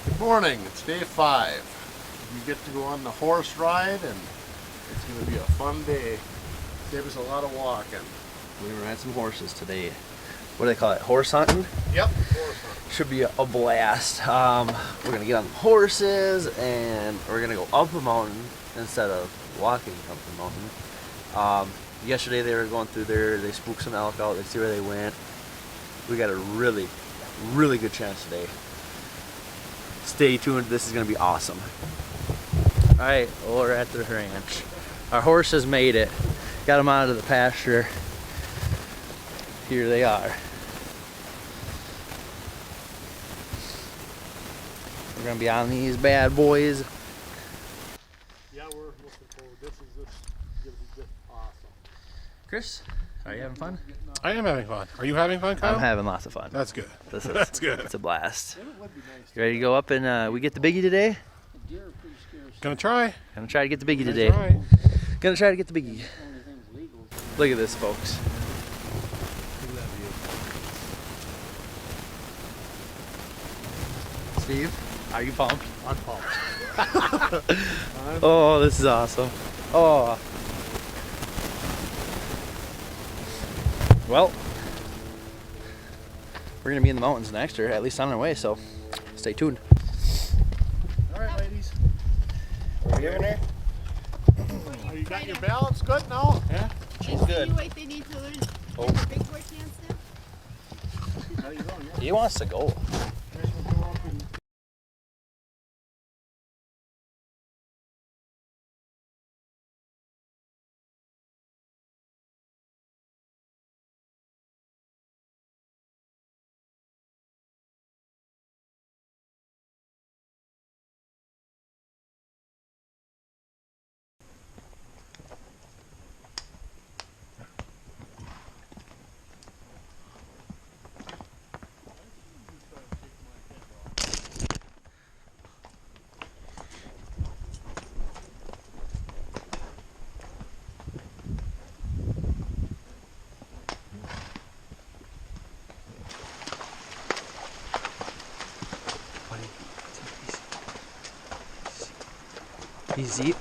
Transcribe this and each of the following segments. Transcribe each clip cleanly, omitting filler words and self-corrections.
Good morning, it's day 5. You get to go on the horse ride and it's going to be a fun day. Save us a lot of walking. We're gonna ride some horses today. What do they call it? Horse hunting? Yep, horse hunting. Should be a blast. We're gonna get on the horses and we're gonna go up a mountain instead of walking up the mountain. Yesterday they were going through there, they spooked some elk out, they see where they went. We got a really good chance today. Stay tuned, this is gonna be awesome. Alright, well, we're at the ranch. Our horses made it. Got them out of the pasture. Here they are. We're gonna be on these bad boys. Yeah, we're looking forward. This is going to be just awesome. Chris, are you having fun? I am having fun. Are you having fun, Kyle? I'm having lots of fun. That's good. This is, That's good. It's a blast. It would be nice. You ready to go up and we get the biggie today? Deer are pretty scarce. Gonna try. Gonna try to get the biggie Gonna today. try. Gonna try to get the biggie. Look at this, folks. Look at that view. Steve, are you pumped? I'm pumped. Oh, this is awesome. Oh. Well, we're gonna be in the mountains next, or at least on our way, so stay tuned. All right, ladies. Are we in there? You got your balance good now? Yeah. She's good. Wait, they need to learn Oh. the big boy handstand. How you going? He wants to go. Easy.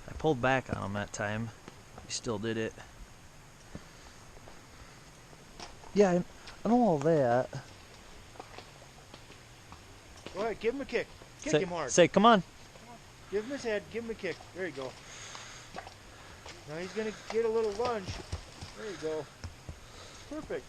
I pulled back on him that time. He still did it. Yeah, I know all that. Go ahead, give him a kick. Kick Say, him hard. say, come on. Give him his head, give him a kick. There you go. Now he's going to get a little lunge. There you go. Perfect.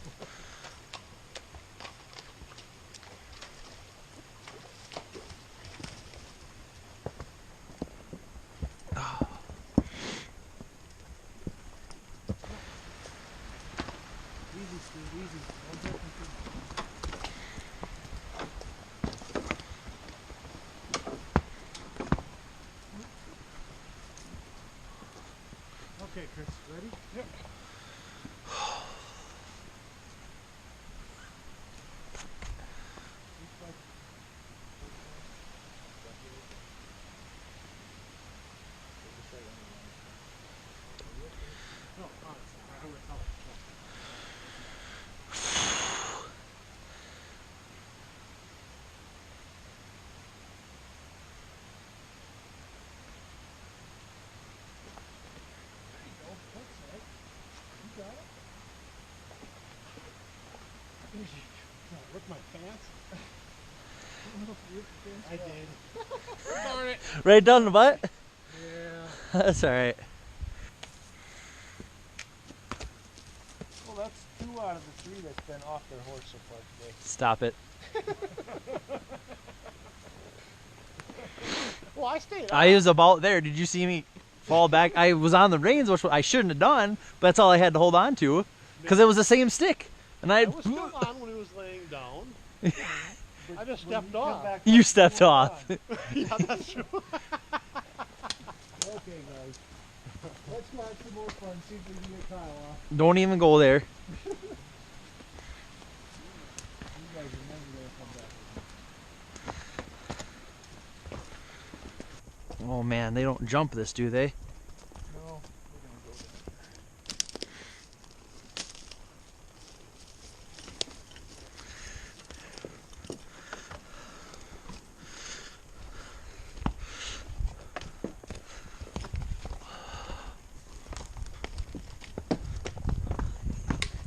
Easy, Steve, easy. One second, Okay, Chris, ready? Yep. Look my pants. I did. Darn it. Right down the butt? Yeah. That's alright. Well, that's 2 out of the 3 that's been off their horse so far today. Stop it. Well, I stayed I was about there. Did you see me fall back? I was on the reins, which I shouldn't have done, but that's all I had to hold on to. Because it was the same stick. And I was still on when he was laying down. I just stepped off. You stepped off. Yeah, that's true. Okay, guys. Let's go have some more fun. See if we can get Kyle off. Don't even go there. You guys are never going to come back. Oh man, they don't jump this, do they? No, we're going to go there.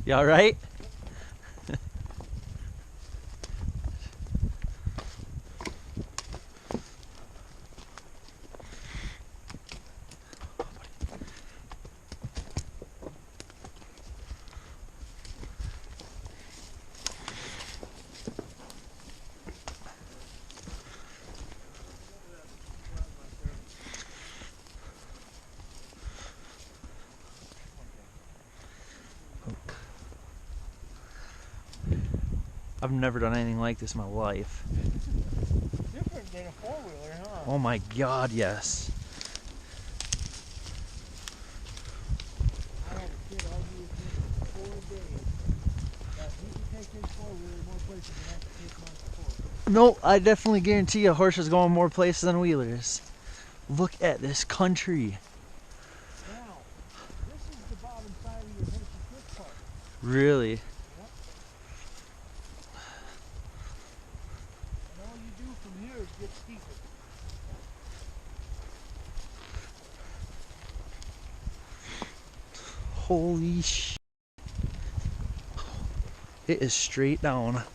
You all right? I've never done anything like this in my life. Different than a four-wheeler, huh? Oh my God, yes. I had a kid argue with me for 4 days that he can take his four-wheeler more places than I can take my four. No, I definitely guarantee a horse is going more places than wheelers. Look at this country. Now, this is the bottom side of your horse's hip part. Really? Yep. And all you do from here is get steeper. Holy sh! It is straight down. Just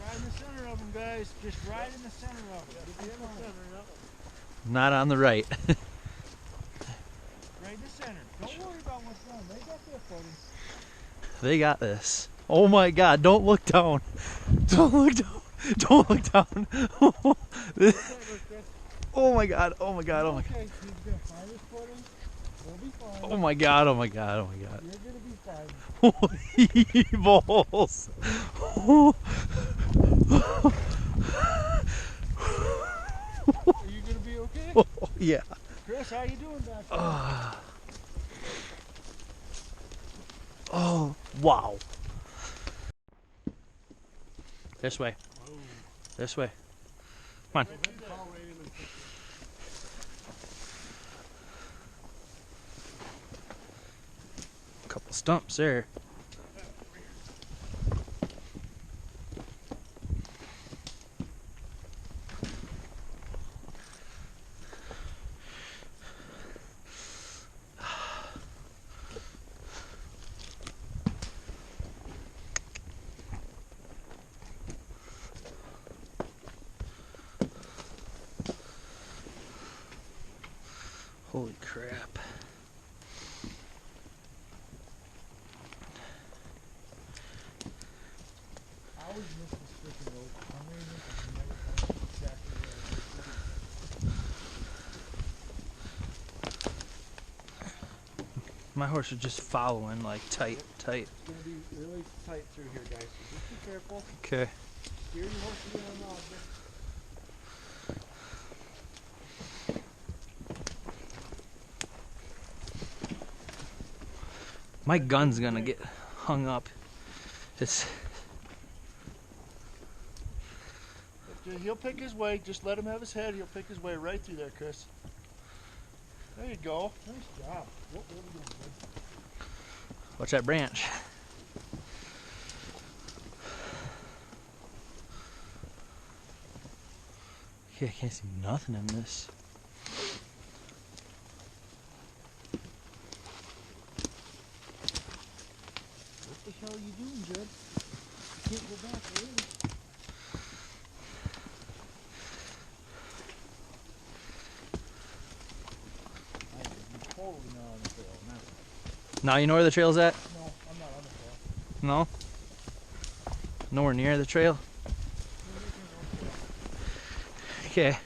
ride in the center of them, guys. Just ride in the center of them. Get in the center, yep. Not on the right. Right in the center. Don't worry about what's wrong. They got their footing. They got this. Oh my God, don't look down. Don't look down. Don't look down. Oh my God, oh my God, oh my God. Okay, he's gonna find his footing. He'll be fine. Oh my God, oh my God, oh my God. You're gonna be fine. Holy balls. Are you gonna be okay? Oh, yeah. Chris, how you doing back there? Oh, wow. This way. This way. Come on. Couple stumps there. Holy crap. I always miss this freaking road. I'm really missing never find exactly where My horse is just following like tight. it's gonna be really tight through here, guys. So just be careful. Okay. Steer your horse to the object. My gun's gonna get hung up. It's He'll pick his way. Just let him have his head. He'll pick his way right through there, Chris. There you go. Nice job. What are we doing, bud? watch that branch. Yeah, I can't see nothing in this. What the hell are you doing, Judd? You can't go back, really. I'm totally not on the trail now. Now you know where the trail's at? No, I'm not on the trail. No? Nowhere near the trail? Okay.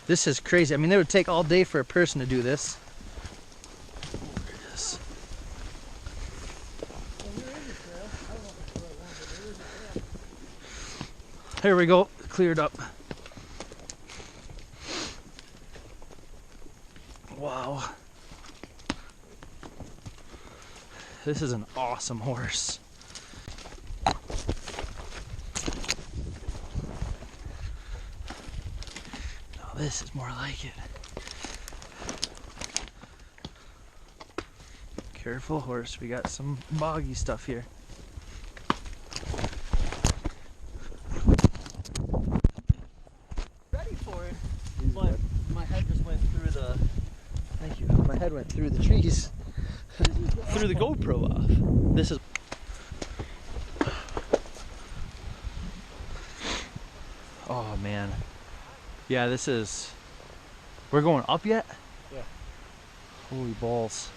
This is crazy. I mean, it would take all day for a person to do this. There it is. Well, we're in the trail. I don't know if it's the right one, but there is a trail. Here we go. Cleared up. Wow. This is an awesome horse. Now this is more like it. Careful, horse. We got some boggy stuff here. head went through the trees. Threw the GoPro off. This is. Oh man. Yeah, this is. We're going up yet? Yeah. Holy balls.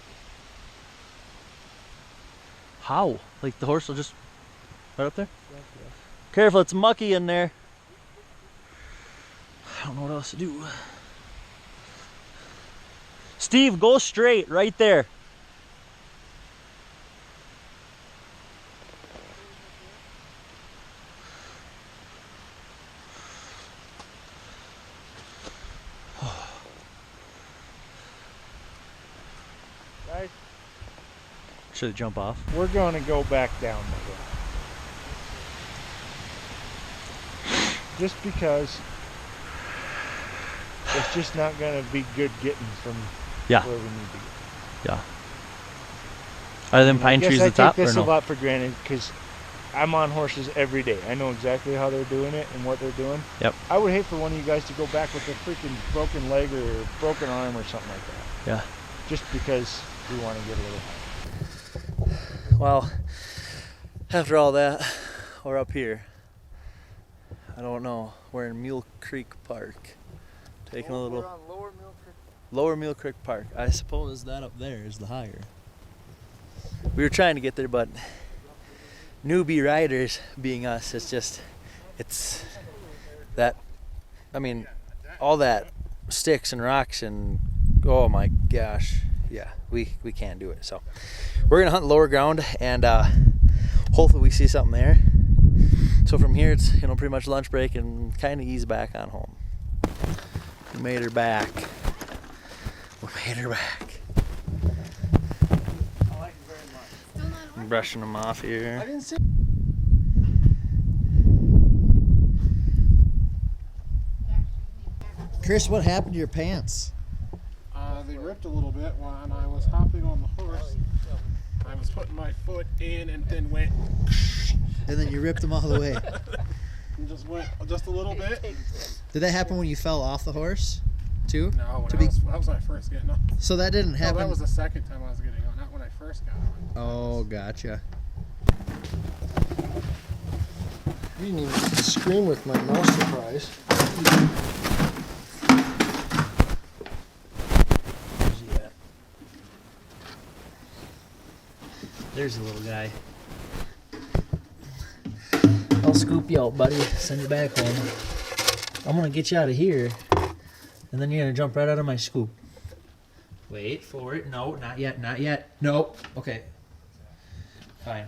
How? Like the horse will just. Right up there? Yeah. Careful, it's mucky in there. I don't know what else to do. Steve, go straight right there. Guys, Should I jump off? we're going to go back down the hill. Just because it's just not going to be good getting from Yeah. where we need to get. Yeah. Are them pine trees I at the top take or this a no? lot for granted because I'm on horses every day. I know exactly how they're doing it and what they're doing. Yep. I would hate for one of you guys to go back with a freaking broken leg or broken arm or something like that. Yeah. Just because we want to get a little higher. Well, after all that, we're up here. I don't know. We're in Mule Creek Park. Taking a little. We're on Lower Mill Creek. Lower Mule Creek Park. I suppose that up there is the higher. We were trying to get there, but newbie riders being us, it's that, I mean, all that sticks and rocks and, oh my gosh, yeah, we can't do it. So we're gonna hunt lower ground and hopefully we see something there. So from here it's, you know, pretty much lunch break and kind of ease back on home. We made her back. We made her back. Still not I'm on? brushing them off here. didn't see. Chris, what happened to your pants? They ripped a little bit when I was hopping on the horse. I was putting my foot in and then went And then you ripped them all the way. and just went just a little bit. Did that happen when you fell off the horse, too? No, To when be- that was when I first getting on. So that didn't No, happen. that was the second time I was getting on, not when I first got on. Oh, gotcha. You didn't even scream with my mouse surprise. Where's he at? There's the little guy. I'll scoop you out, buddy. Send you back home. I'm gonna get you out of here, and then you're gonna jump right out of my scoop. Wait for it. No, not yet. Not yet. No. Okay. Fine.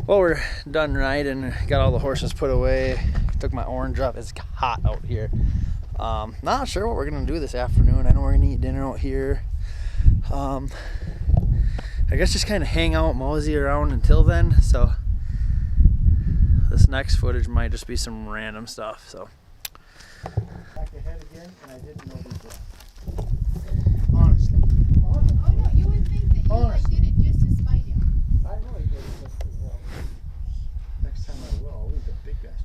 Well, we're done riding. Got all the horses put away. Took my orange off. It's hot out here. Not sure what we're gonna do this afternoon. I know we're gonna eat dinner out here. I guess just kind of hang out, mosey around until then. So this next footage might just be some random stuff. So Back ahead again, and I didn't know these were. Honestly. Oh no, you would think that you like Honestly. did it just to spite him. I know I did it just as well. Next time I will, I'll leave the big guys to